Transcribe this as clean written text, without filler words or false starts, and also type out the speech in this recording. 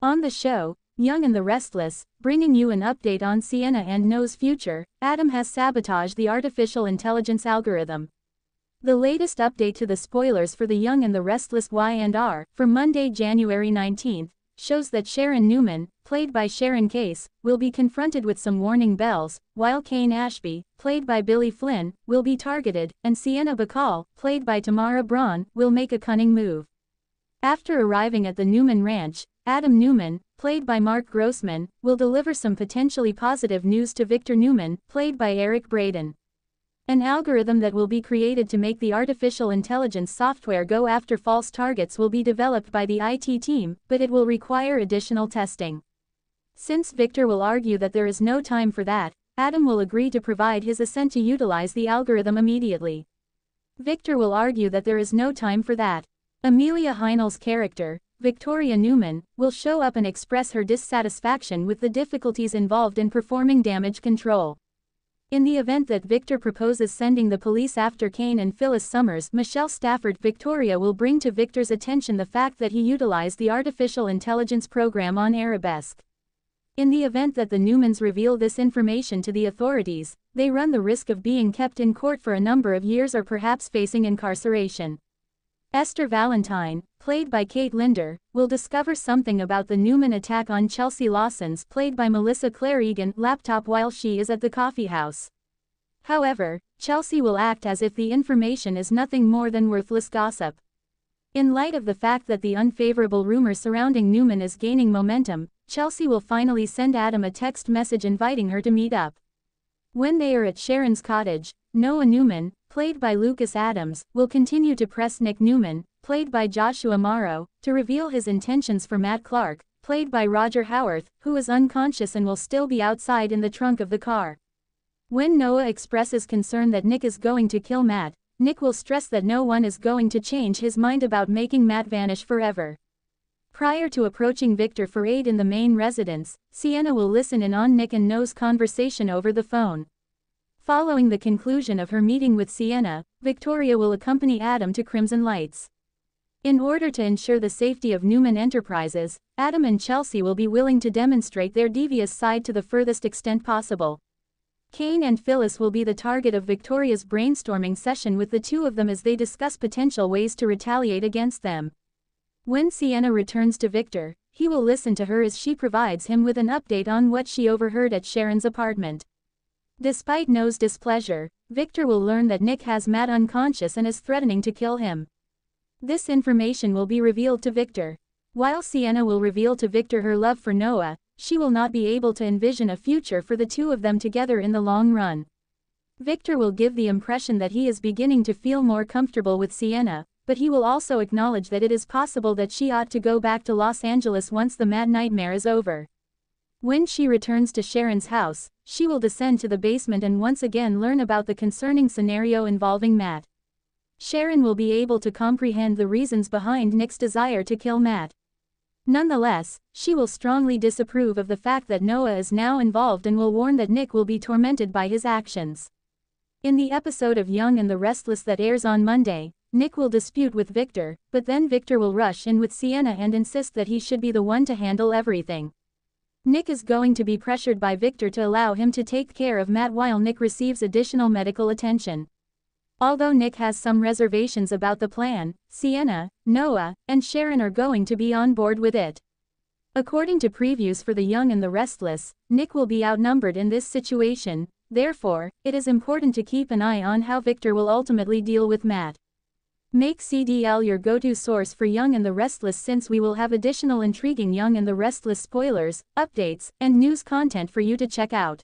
On the show, Young and the Restless, bringing you an update on Sienna and Noah's future, Adam has sabotaged the artificial intelligence algorithm. The latest update to the spoilers for the Young and the Restless Y&R, for Monday, January 19, shows that Sienna Newman, played by Sharon Case, will be confronted with some warning bells, while Kane Ashby, played by Billy Flynn, will be targeted, and Sienna Bacall, played by Tamara Braun, will make a cunning move. After arriving at the Newman Ranch, Adam Newman, played by Mark Grossman, will deliver some potentially positive news to Victor Newman, played by Eric Braeden. An algorithm that will be created to make the artificial intelligence software go after false targets will be developed by the IT team, but it will require additional testing. Since Victor will argue that there is no time for that, Adam will agree to provide his assent to utilize the algorithm immediately. Victor will argue that there is no time for that. Amelia Heinel's character, Victoria Newman, will show up and express her dissatisfaction with the difficulties involved in performing damage control. In the event that Victor proposes sending the police after Kane and Phyllis Summers, Michelle Stafford, Victoria will bring to Victor's attention the fact that he utilized the artificial intelligence program on Arabesque. In the event that the Newmans reveal this information to the authorities, they run the risk of being kept in court for a number of years or perhaps facing incarceration. Esther Valentine, played by Kate Linder, will discover something about the Newman attack on Chelsea Lawson's, played by Melissa Claire Egan, laptop while she is at the coffee house. However, Chelsea will act as if the information is nothing more than worthless gossip. In light of the fact that the unfavorable rumor surrounding Newman is gaining momentum, Chelsea will finally send Adam a text message inviting her to meet up. When they are at Sharon's cottage, Noah Newman, played by Lucas Adams, will continue to press Nick Newman, played by Joshua Morrow, to reveal his intentions for Matt Clark, played by Roger Howarth, who is unconscious and will still be outside in the trunk of the car. When Noah expresses concern that Nick is going to kill Matt, Nick will stress that no one is going to change his mind about making Matt vanish forever. Prior to approaching Victor for aid in the main residence, Sienna will listen in on Nick and Noah's conversation over the phone. Following the conclusion of her meeting with Sienna, Victoria will accompany Adam to Crimson Lights. In order to ensure the safety of Newman Enterprises, Adam and Chelsea will be willing to demonstrate their devious side to the furthest extent possible. Kane and Phyllis will be the target of Victoria's brainstorming session with the two of them as they discuss potential ways to retaliate against them. When Sienna returns to Victor, he will listen to her as she provides him with an update on what she overheard at Sharon's apartment. Despite Noah's displeasure, Victor will learn that Nick has Matt unconscious and is threatening to kill him. This information will be revealed to Victor. While Sienna will reveal to Victor her love for Noah, she will not be able to envision a future for the two of them together in the long run. Victor will give the impression that he is beginning to feel more comfortable with Sienna, but he will also acknowledge that it is possible that she ought to go back to Los Angeles once the Matt nightmare is over. When she returns to Sharon's house, she will descend to the basement and once again learn about the concerning scenario involving Matt. Sharon will be able to comprehend the reasons behind Nick's desire to kill Matt. Nonetheless, she will strongly disapprove of the fact that Noah is now involved and will warn that Nick will be tormented by his actions. In the episode of Young and the Restless that airs on Monday, Nick will dispute with Victor, but then Victor will rush in with Sienna and insist that he should be the one to handle everything. Nick is going to be pressured by Victor to allow him to take care of Matt while Nick receives additional medical attention. Although Nick has some reservations about the plan, Sienna, Noah, and Sharon are going to be on board with it. According to previews for The Young and the Restless, Nick will be outnumbered in this situation, therefore, it is important to keep an eye on how Victor will ultimately deal with Matt. Make CDL your go-to source for Young and the Restless, since we will have additional intriguing Young and the Restless spoilers, updates, and news content for you to check out.